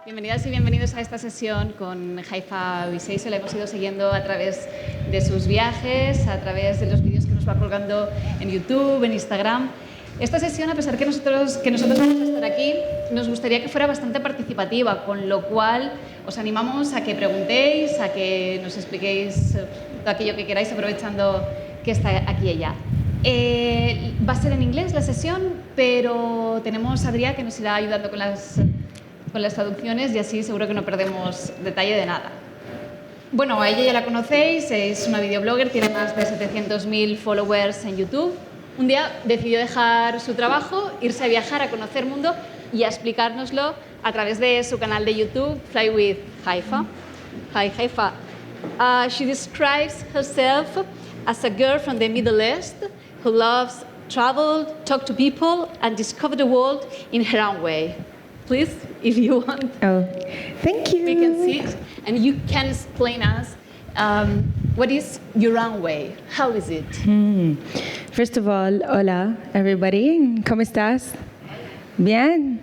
Bienvenidas y bienvenidos a esta sesión con Haifa Beseisso. La hemos ido siguiendo a través de sus viajes, a través de los vídeos que nos va colgando en YouTube, en Instagram. Esta sesión, a pesar que nosotros vamos a estar aquí, nos gustaría que fuera bastante participativa, con lo cual os animamos a que preguntéis, a que nos expliquéis todo aquello que queráis, aprovechando que está aquí ella. Va a ser en inglés la sesión, pero tenemos a Adrià que nos irá ayudando con las traducciones y así seguro que no perdemos detalle de nada. Bueno, a ella ya la conocéis, es una videoblogger, tiene más de 700.000 followers en YouTube. Un día decidió dejar su trabajo, irse a viajar, a conocer el mundo y a explicárnoslo a través de su canal de YouTube, Fly with Haifa. Hi, Haifa. She describes herself as a girl from the Middle East who loves travel, talk to people, and discover the world in her own way. Please, if you want. Oh, thank you. We can see it, and you can explain us what is your own way. How is it? First of all, hola, everybody. ¿Cómo estás? Bien.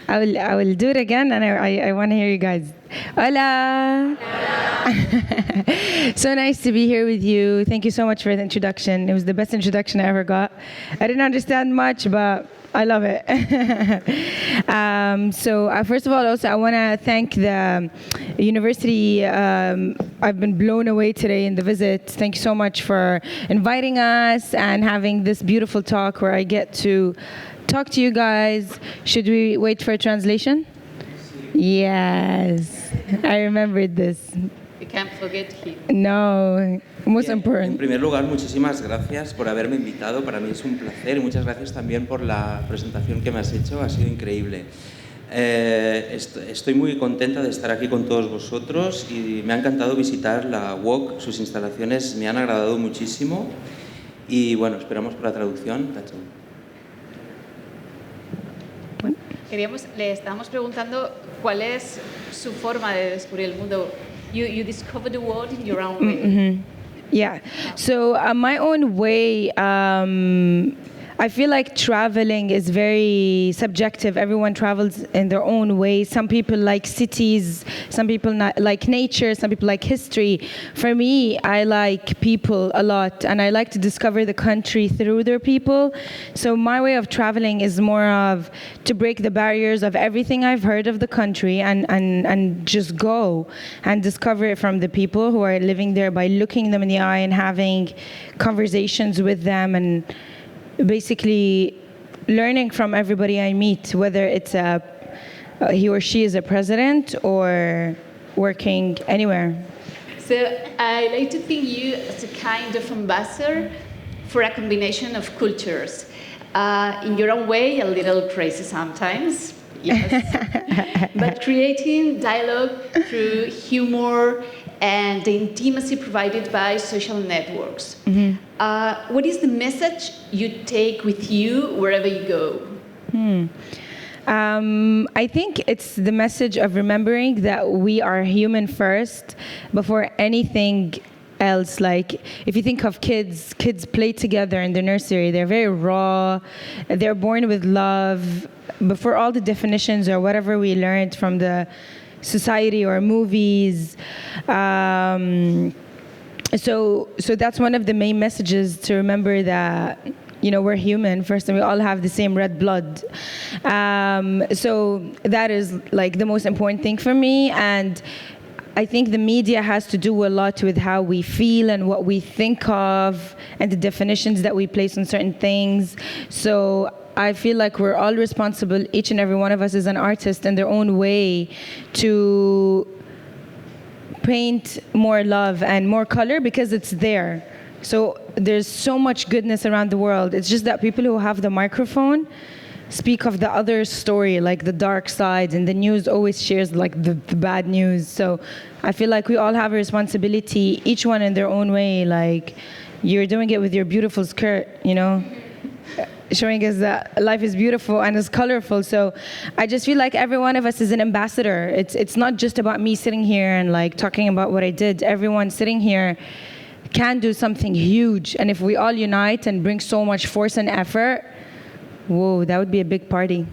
I will do it again, and I want to hear you guys. Hola. So nice to be here with you. Thank you so much for the introduction. It was the best introduction I ever got. I didn't understand much, but I love it. First of all, also, I want to thank the university. I've been blown away today in the visit. Thank you so much for inviting us and having this beautiful talk where I get to talk to you guys. Should we wait for a translation? Yes, I remembered this. You can't forget him. No, most important. En primer lugar, muchísimas gracias por haberme invitado. Para mí es un placer y muchas gracias también por la presentación que me has hecho. Ha sido increíble. Estoy muy contenta de estar aquí con todos vosotros y me ha encantado visitar la WOC. Sus instalaciones me han agradado muchísimo y bueno, esperamos por la traducción. Le estábamos preguntando cuál es su forma de descubrir el mundo. You discover the world in your own way. Mm-hmm. Yeah. So my own way, I feel like traveling is very subjective. Everyone travels in their own way. Some people like cities, some people not like nature, some people like history. For me, I like people a lot, and I like to discover the country through their people. So my way of traveling is more of to break the barriers of everything I've heard of the country and just go and discover it from the people who are living there by looking them in the eye and having conversations with them and basically learning from everybody I meet, whether it's he or she is a president or working anywhere. So I like to think you as a kind of ambassador for a combination of cultures. In your own way, a little crazy sometimes, yes, but creating dialogue through humor and the intimacy provided by social networks. Mm-hmm. What is the message you take with you wherever you go? I think it's the message of remembering that we are human first before anything else. Like, if you think of kids play together in the nursery. They're very raw. They're born with love. Before all the definitions or whatever we learned from the society or movies. So that's one of the main messages, to remember that, we're human first and we all have the same red blood. So that is like the most important thing for me. And I think the media has to do a lot with how we feel and what we think of and the definitions that we place on certain things. So I feel like we're all responsible, each and every one of us is an artist in their own way, to paint more love and more color because it's there. So there's so much goodness around the world. It's just that people who have the microphone speak of the other story, like the dark side, and the news always shares like the bad news. So I feel like we all have a responsibility, each one in their own way. Like, you're doing it with your beautiful skirt, showing us that life is beautiful and is colorful. So I just feel like every one of us is an ambassador. It's not just about me sitting here and like talking about what I did. Everyone sitting here can do something huge. And if we all unite and bring so much force and effort, whoa, that would be a big party.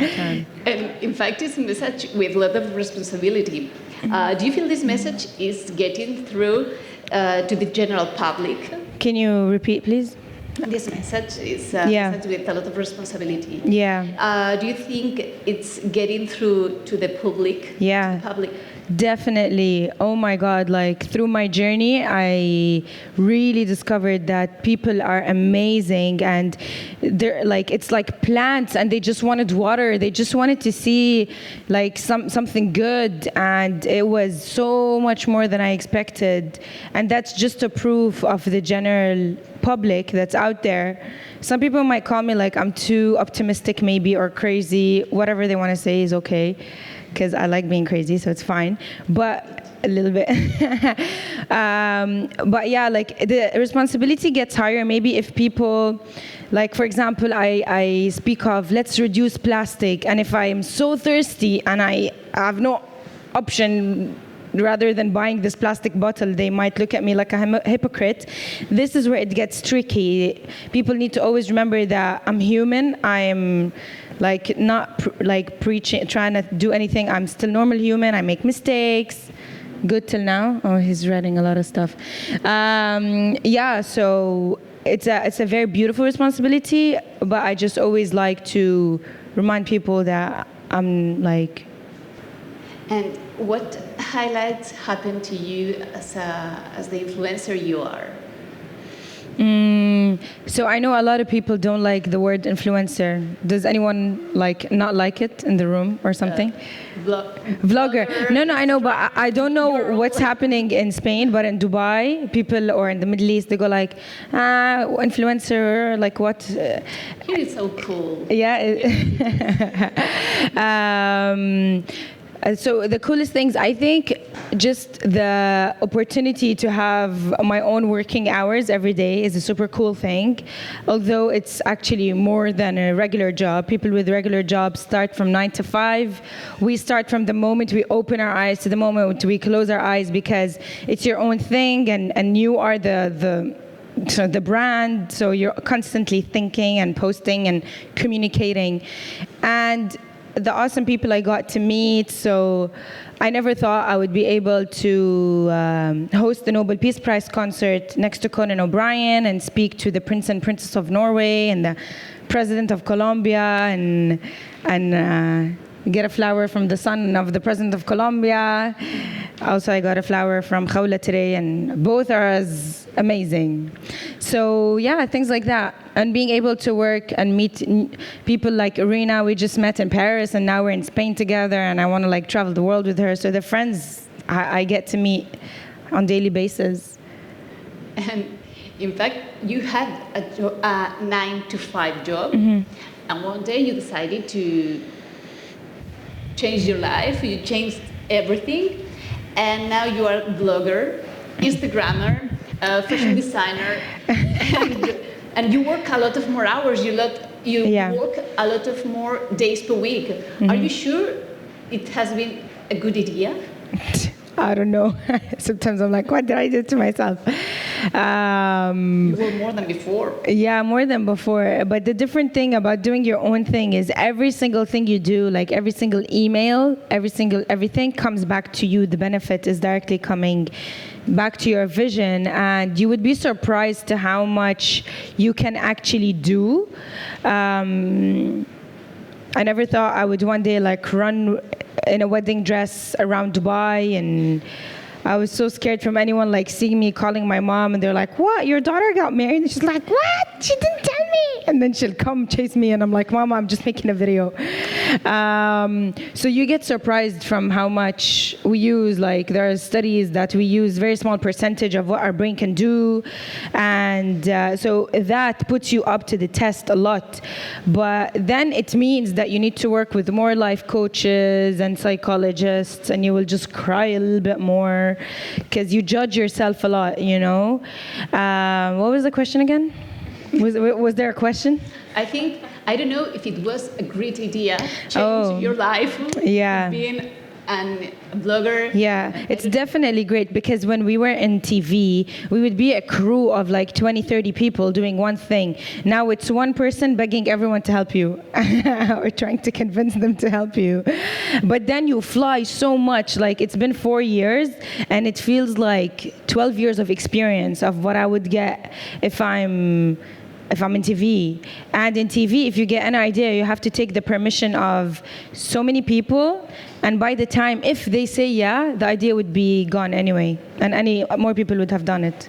can. And in fact, it's a message with a lot of responsibility. Do you feel this message is getting through to the general public? Can you repeat, please? This message is a message with a lot of responsibility. Yeah. Do you think it's getting through to the public? Yeah. To the public? Definitely. Oh my God, like through my journey, I really discovered that people are amazing, and they're like, it's like plants, and they just wanted water. They just wanted to see like something good, and it was so much more than I expected. And that's just a proof of the general public that's out there. Some people might call me like I'm too optimistic maybe, or crazy. Whatever they want to say is okay, because I like being crazy, so it's fine. But a little bit. But yeah, like the responsibility gets higher maybe if people, like for example, I speak of let's reduce plastic, and if I'm so thirsty and I have no option rather than buying this plastic bottle, they might look at me like a hypocrite. This is where it gets tricky. People need to always remember that I'm human. I'm like not preaching, trying to do anything. I'm still normal human. I make mistakes. Good till now. Oh, he's writing a lot of stuff. Yeah, so it's a very beautiful responsibility, but I just always like to remind people that I'm like. And what highlights happened to you as the influencer you are? So I know a lot of people don't like the word influencer. Does anyone not like it in the room or something? Vlogger. No, I know, but I don't know what's happening in Spain, but in Dubai, people, or in the Middle East, they go like, influencer, like what? Here it's so cool. Yeah. So the coolest things, I think, just the opportunity to have my own working hours every day is a super cool thing. Although it's actually more than a regular job. People with regular jobs start from 9 to 5. We start from the moment we open our eyes to the moment we close our eyes, because it's your own thing, and you are the brand. So you're constantly thinking and posting and communicating. And the awesome people I got to meet. So I never thought I would be able to host the Nobel Peace Prize concert next to Conan O'Brien and speak to the Prince and Princess of Norway and the President of Colombia and get a flower from the son of the President of Colombia. Also, I got a flower from Khawla today, and both are as amazing. So yeah, things like that. And being able to work and meet people like Irina, we just met in Paris, and now we're in Spain together, and I want to travel the world with her. So the friends I get to meet on daily basis. And in fact, you had a 9-to-5 job, and one day you decided to change your life. You changed everything, and now you are a blogger, Instagrammer, fashion designer, and you work a lot of more hours. You work a lot of more days per week. Are you sure it has been a good idea? I don't know. Sometimes I'm like, what did I do to myself? You were more than before. Yeah, more than before. But the different thing about doing your own thing is every single thing you do, like every single email, everything comes back to you. The benefit is directly coming back to your vision, and you would be surprised to how much you can actually do. I never thought I would one day run in a wedding dress around Dubai, and I was so scared from anyone seeing me calling my mom, and they're like, what, your daughter got married? And she's like, what? She didn't tell me. And then she'll come chase me, and I'm like, Mama, I'm just making a video. So you get surprised from how much we use. There are studies that we use very small percentage of what our brain can do, and so that puts you up to the test a lot. But then it means that you need to work with more life coaches and psychologists, and you will just cry a little bit more because you judge yourself a lot, What was the question again? Was there a question? I don't know if it was a great idea, change your life, yeah, being and a blogger. Yeah, it's definitely great because when we were in TV, we would be a crew of like 20, 30 people doing one thing. Now it's one person begging everyone to help you or trying to convince them to help you. But then you fly so much, like it's been 4 years and it feels like 12 years of experience of what I would get if I'm in TV. And in TV, if you get an idea, you have to take the permission of so many people. And by the time, if they say yeah, the idea would be gone anyway. And more people would have done it.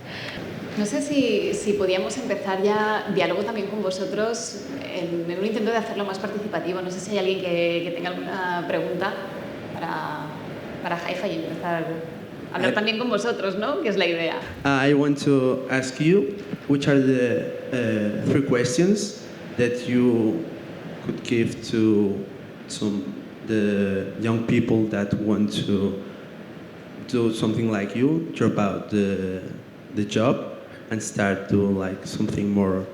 No sé si podíamos empezar ya diálogo también con vosotros en un intento de hacerlo más participativo. No sé si hay alguien que tenga alguna pregunta para Haifa y empezar a hablar también con vosotros, ¿no? Que es la idea. I want to ask you, which are the 3 questions that you could give to the young people that want to do something like you, drop out the job and start do like something more,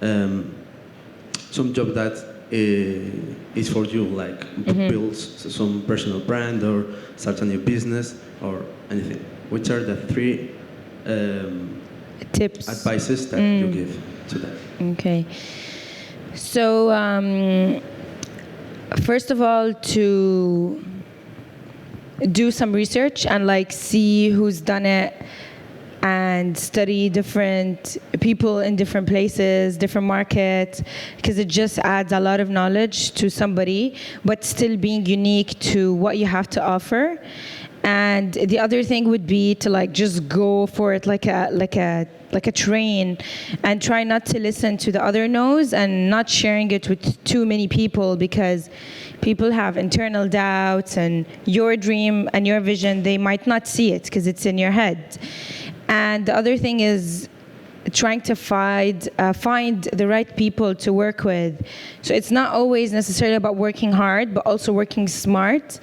some job that is for you, like build some personal brand or start a new business or anything. Which are the 3 tips, advices that you give to them? Okay. So, first of all, to do some research and like see who's done it and study different people in different places, different markets, because it just adds a lot of knowledge to somebody, but still being unique to what you have to offer. And the other thing would be to like just go for it like a train and try not to listen to the other no's and not sharing it with too many people, because people have internal doubts and your dream and your vision, they might not see it because it's in your head. And the other thing is trying to find the right people to work with. So it's not always necessarily about working hard, but also working smart.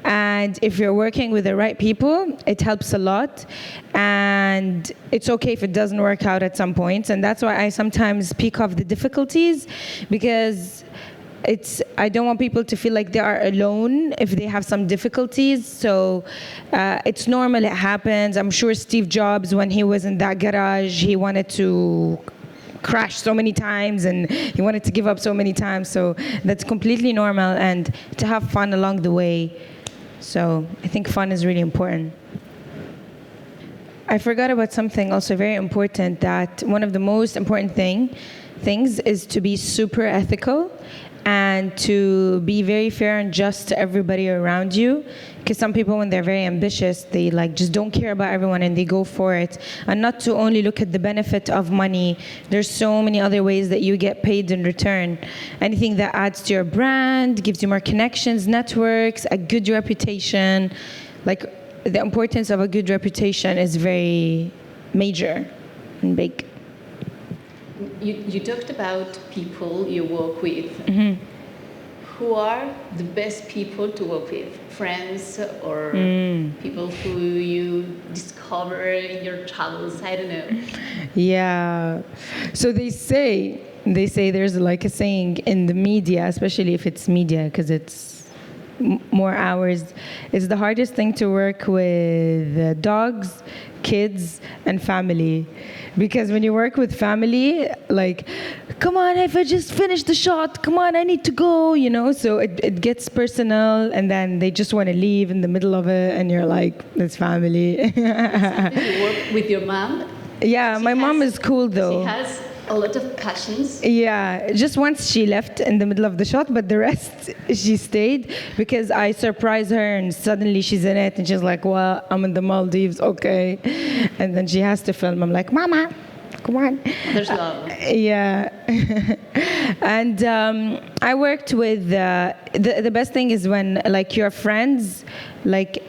And if you're working with the right people, it helps a lot. And it's okay if it doesn't work out at some points. And that's why I sometimes speak of the difficulties, because I don't want people to feel like they are alone if they have some difficulties. So it's normal, it happens. I'm sure Steve Jobs, when he was in that garage, he wanted to crash so many times and he wanted to give up so many times. So that's completely normal, and to have fun along the way. So I think fun is really important. I forgot about something also very important, that one of the most important things is to be super ethical and to be very fair and just to everybody around you. Because some people, when they're very ambitious, they like just don't care about everyone and they go for it. And not to only look at the benefit of money. There's so many other ways that you get paid in return. Anything that adds to your brand, gives you more connections, networks, a good reputation. Like the importance of a good reputation is very major and big. You talked about people you work with. Mm-hmm. Who are the best people to work with? Friends or people who you discover in your travels? I don't know. Yeah. So they say there's like a saying in the media, especially if it's media, because it's more hours. It's the hardest thing to work with dogs, kids, and family. Because when you work with family, like, come on, if I just finished the shot, come on, I need to go, you know? So it gets personal, and then they just want to leave in the middle of it, and you're like, it's family. You work with your mom? Yeah, my mom is cool, though. She has a lot of passions. Yeah, just once she left in the middle of the shot, but the rest she stayed because I surprised her and suddenly she's in it and she's like, well, I'm in the Maldives, okay. And then she has to film. I'm like, Mama, come on. There's love. Yeah. And I worked with, the best thing is when like your friends, like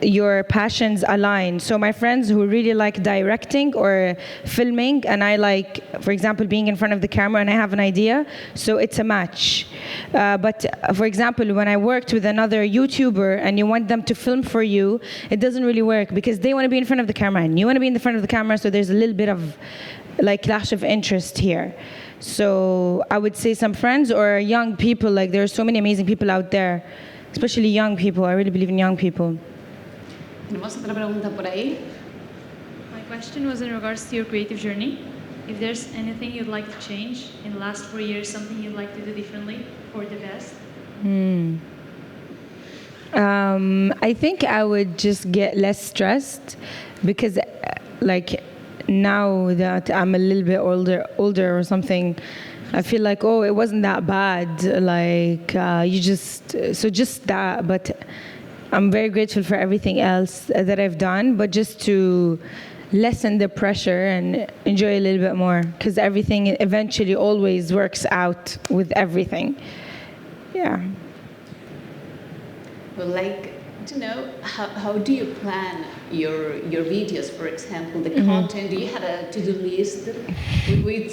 your passions align. So my friends who really like directing or filming, and I like, for example, being in front of the camera and I have an idea, so it's a match. But for example, when I worked with another YouTuber and you want them to film for you, it doesn't really work because they want to be in front of the camera and you want to be in the front of the camera, so there's a little bit of like clash of interest here. So I would say some friends or young people, like there are so many amazing people out there. especially young people. I really believe in young people. Tenemos otra pregunta por ahí. My question was in regards to your creative journey. If there's anything you'd like to change in the last 4 years, something you'd like to do differently for the best? I think I would just get less stressed because, like, now that I'm a little bit older or something, I feel like, oh, it wasn't that bad. Like, just that. But I'm very grateful for everything else that I've done, but just to lessen the pressure and enjoy a little bit more, because everything eventually always works out with everything. Yeah. Well, like to know how do you plan your videos, for example, the content? Do you have a to-do list? Which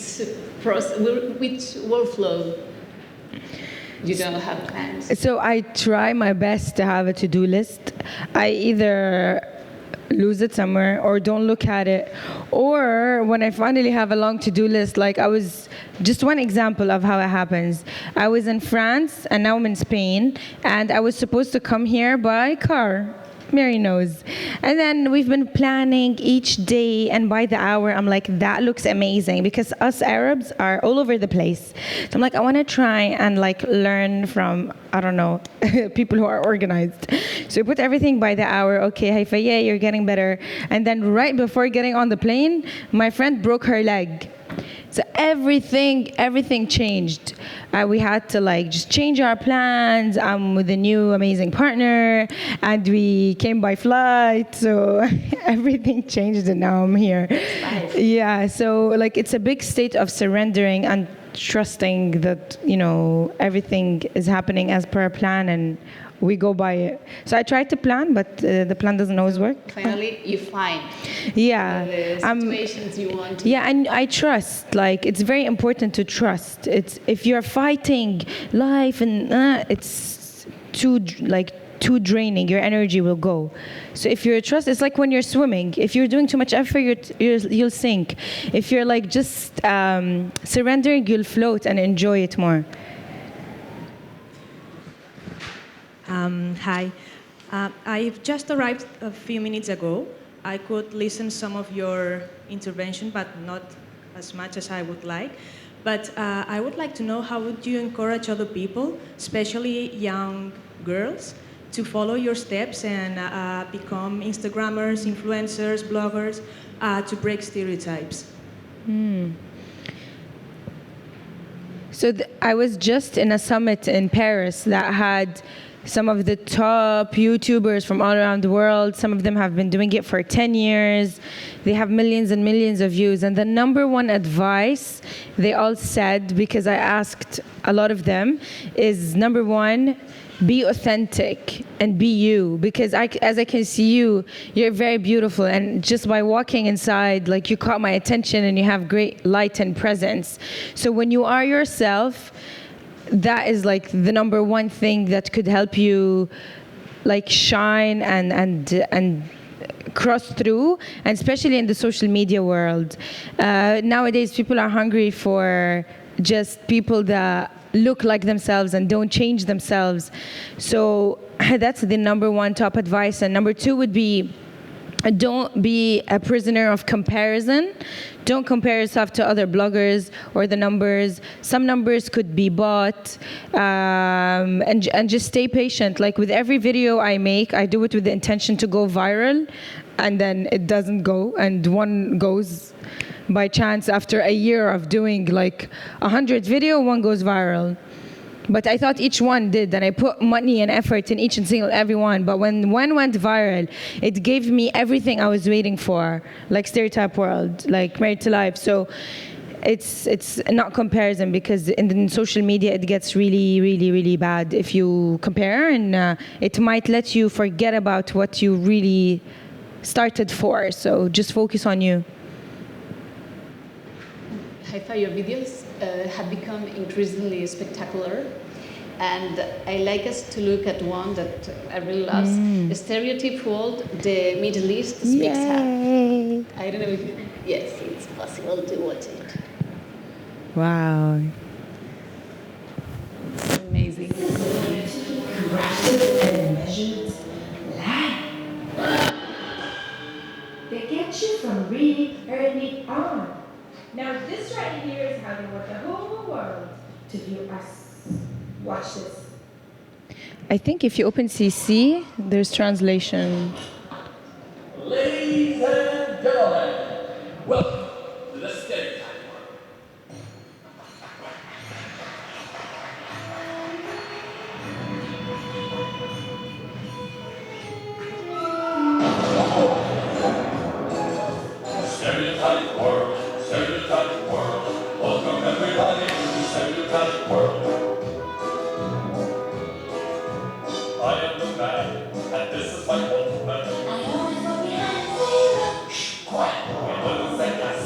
workflow? You don't have plans. So I try my best to have a to-do list. I either lose it somewhere or don't look at it, or when I finally have a long to-do list, like I was, just one example of how it happens. I was in France and now I'm in Spain, and I was supposed to come here by car. Mary knows. And then we've been planning each day, and by the hour I'm like, that looks amazing, because us Arabs are all over the place. So I'm like, I want to try and like learn from, I don't know, people who are organized. So we put everything by the hour. Okay, Haifa, yeah, you're getting better. And then right before getting on the plane, my friend broke her leg. So everything changed. We had to like just change our plans. I'm with a new amazing partner, and we came by flight. So everything changed, and now I'm here. Nice. Yeah. So like it's a big state of surrendering and trusting that, you know, everything is happening as per plan, and we go by it. So I try to plan, but the plan doesn't always work. Finally, you find Yeah. the situations you want to. Yeah, and I trust. Like, it's very important to trust. It's if you're fighting life and it's too draining, your energy will go. So if you're trust, it's like when you're swimming. If you're doing too much effort, you'll sink. If you're like just surrendering, you'll float and enjoy it more. Hi. I've just arrived a few minutes ago. I could listen some of your intervention, but not as much as I would like. But I would like to know, how would you encourage other people, especially young girls, to follow your steps and become Instagrammers, influencers, bloggers, to break stereotypes? So I was just in a summit in Paris that had some of the top YouTubers from all around the world. Some of them have been doing it for 10 years. They have millions and millions of views. And the number one advice they all said, because I asked a lot of them, is number one, be authentic and be you. Because as I can see you, you're very beautiful. And just by walking inside, like, you caught my attention and you have great light and presence. So when you are yourself, that is like the number one thing that could help you like shine and cross through, and especially in the social media world. Nowadays, people are hungry for just people that look like themselves and don't change themselves. So that's the number one top advice. And number two would be, don't be a prisoner of comparison. Don't compare yourself to other bloggers or the numbers. Some numbers could be bought, and just stay patient. Like with every video I make, I do it with the intention to go viral, and then it doesn't go, and one goes by chance after a year of doing like 100 videos, one goes viral. But I thought each one did, and I put money and effort in each and single every one. But when one went viral, it gave me everything I was waiting for, like Stereotype World, like Married to Life. So it's not comparison, because in social media it gets really, really, really bad if you compare, and it might let you forget about what you really started for. So just focus on you. Haifa, your videos have become increasingly spectacular, and I like us to look at one that I really love. The Stereotype World, the Middle East speaks up. I don't know if yes, it's possible to watch it. Wow. Amazing. prevent you from reading early on. Now this right here is how they want the whole world to view us. Watch this. I think if you open CC, there's translation. Ladies and gentlemen, welcome to the Stereotype World. Stereotype World, Stereotype World. Welcome everybody to the Stereotype World. I am the man, and this is my wolf man. I always go behind the Shh, quiet. We live in St.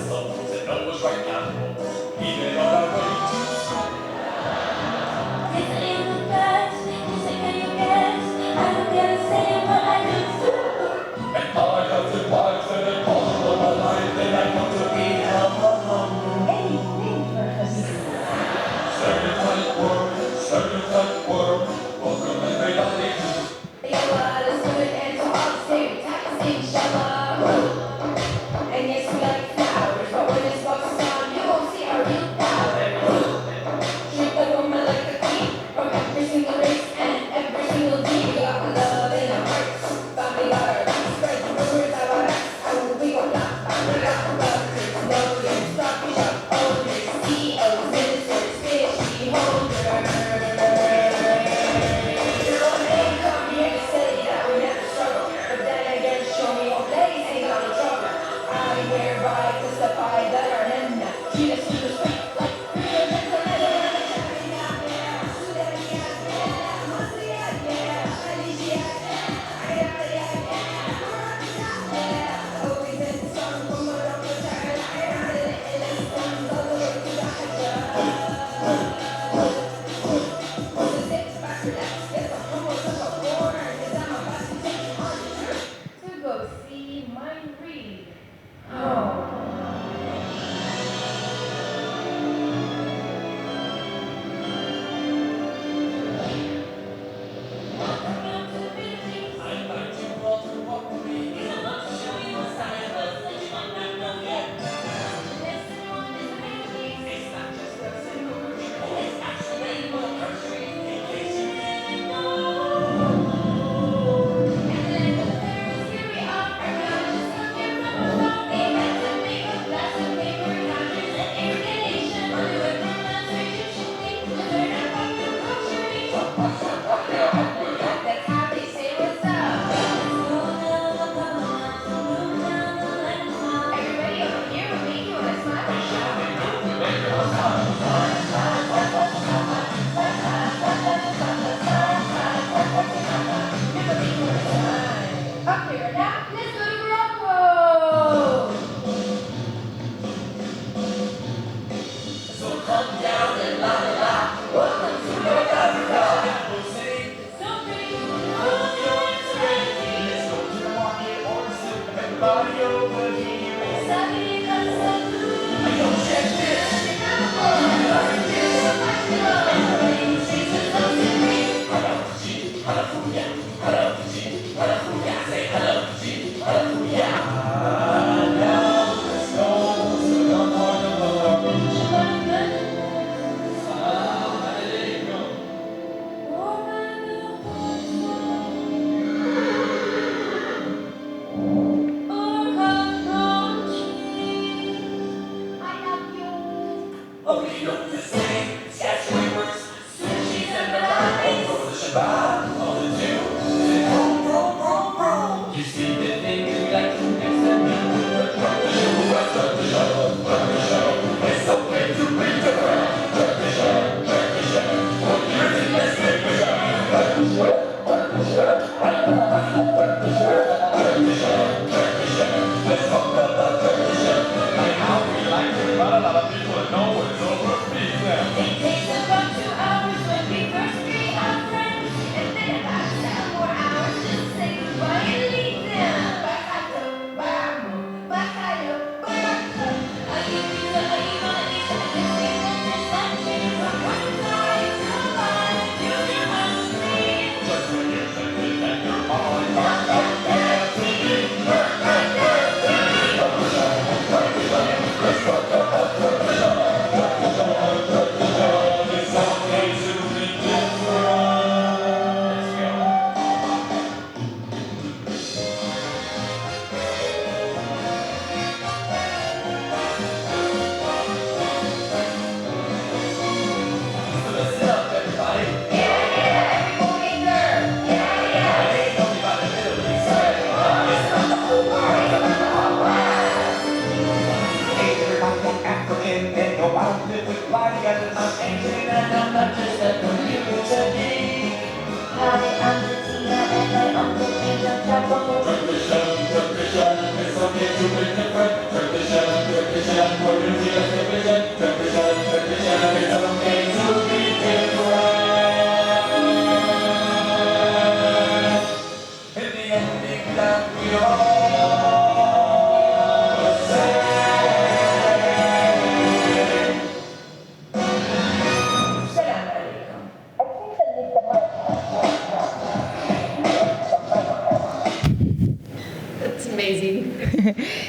That's amazing.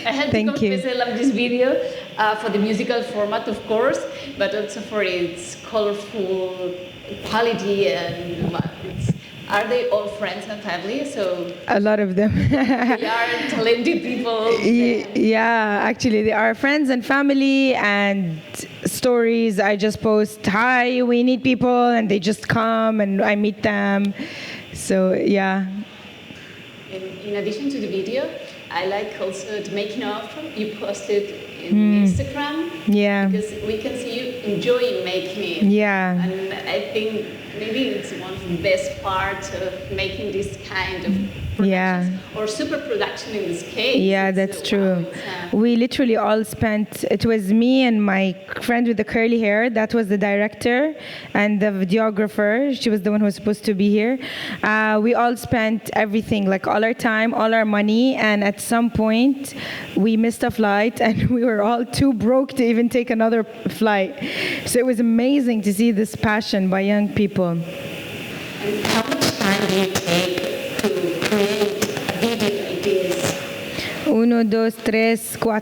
I had to Thank you. confess I love this video for the musical format, of course, but also for its colorful quality and are they all friends and family? So A lot of them. they are talented people. Yeah, actually, they are friends and family and stories. I just post, hi, we need people, and they just come and I meet them. So, yeah. In addition to the video, I like also the making of. You posted in Instagram. Yeah. Because we can see you enjoying making it. Yeah. And I think maybe it's one of the best parts of making this kind of productions, or super production in this case. Yeah, It's, that's wow, true. it's, We literally all spent, it was me and my friend with the curly hair, that was the director, and the videographer, she was the one who was supposed to be here. We all spent everything, like all our time, all our money, and at some point we missed a flight and we were all too broke to even take another flight. So it was amazing to see this passion by young people. And how much time do you take to create a video like this? 1, 2, 3, 4.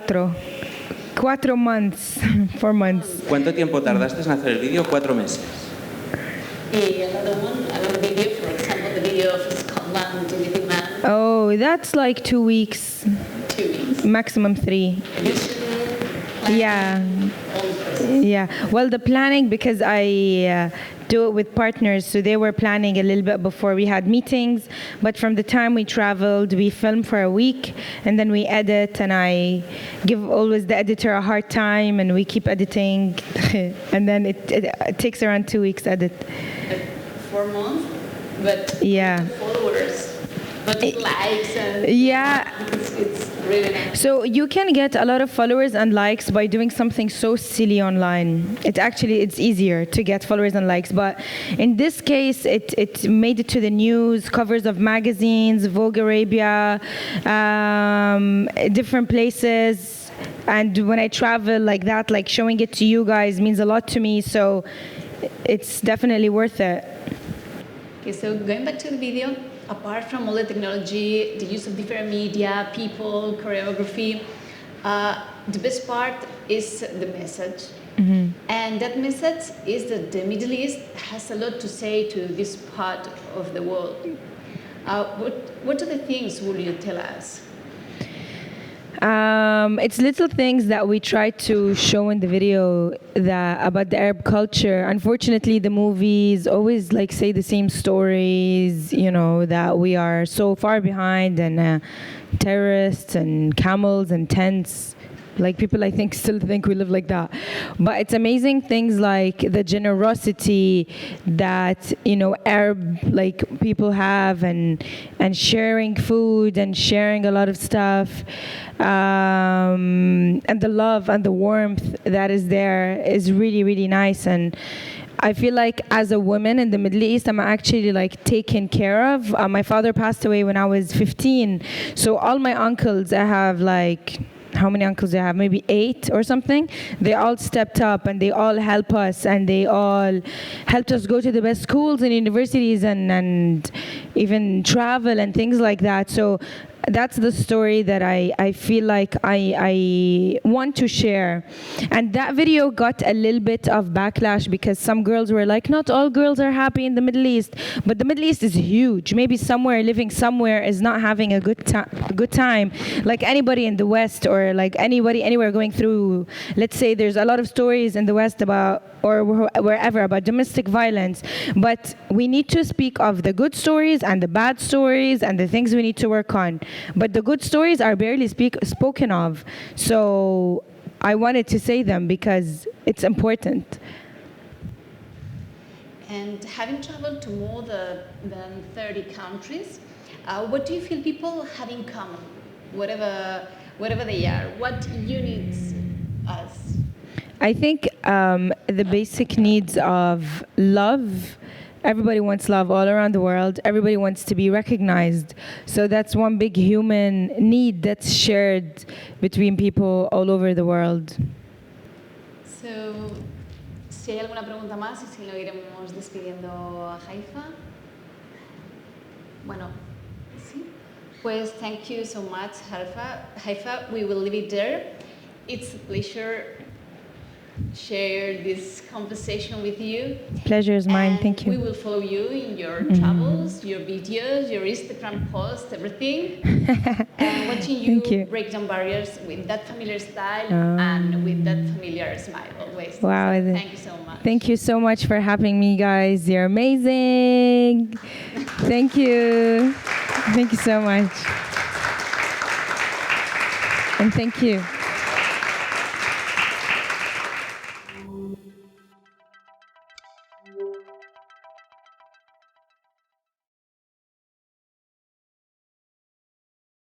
4 months, 4 months. ¿Cuánto tiempo tardaste en hacer el vídeo? 4 meses. Another video, for example, the video of Scotland, Living Man, Oh, that's like 2 weeks, 2 weeks. maximum 3. Yeah. Yeah. Well, the planning, because I do it with partners, so they were planning a little bit before we had meetings. But from the time we traveled, we film for a week, and then we edit, and I give always the editor a hard time, and we keep editing, and then it takes around 2 weeks edit. 4 months, but Yeah. followers, but likes and Yeah. it's really nice. So you can get a lot of followers and likes by doing something so silly online. It's easier to get followers and likes, but in this case, it made it to the news, covers of magazines, Vogue Arabia, different places. And when I travel like that, like showing it to you guys means a lot to me. So it's definitely worth it. Okay, so going back to the video, apart from all the technology, the use of different media, people, choreography, the best part is the message. And that message is that the Middle East has a lot to say to this part of the world. What are the things will you tell us? It's little things that we try to show in the video about the Arab culture. Unfortunately, the movies always like say the same stories, that we are so far behind, and terrorists and camels and tents. Like people, I think, still think we live like that. But it's amazing things like the generosity that, Arab people have, and sharing food and sharing a lot of stuff. And the love and the warmth that is there is really, really nice. And I feel like as a woman in the Middle East, I'm actually taken care of. My father passed away when I was 15. So all my uncles, I have how many uncles do I have? Maybe 8 or something. They all stepped up and they all help us, and they all helped us go to the best schools and universities and even travel and things like that. So that's the story that I feel like I want to share. And that video got a little bit of backlash because some girls were like, not all girls are happy in the Middle East. But the Middle East is huge. Maybe living somewhere is not having a good time. Like anybody in the West, or like anybody anywhere going through, let's say there's a lot of stories in the West about, or wherever, about domestic violence. But we need to speak of the good stories and the bad stories and the things we need to work on. But the good stories are barely spoken of. So I wanted to say them because it's important. And having traveled to more than 30 countries, what do you feel people have in common, whatever they are? What unites us? I think the basic needs of love, everybody wants love all around the world. Everybody wants to be recognized. So that's one big human need that's shared between people all over the world. So, si hay alguna pregunta más y si no iremos despidiendo a Haifa. Bueno, sí. Pues thank you so much, Haifa, we will leave it there. It's a pleasure share this conversation with you. Pleasure is mine. And Thank you. we will follow you in your travels, your videos, your Instagram posts, everything. And watching you break down barriers with that familiar style and with that familiar smile always. Wow. So thank you so much. Thank you so much for having me, guys. You're amazing. Thank you. Thank you so much. And thank you.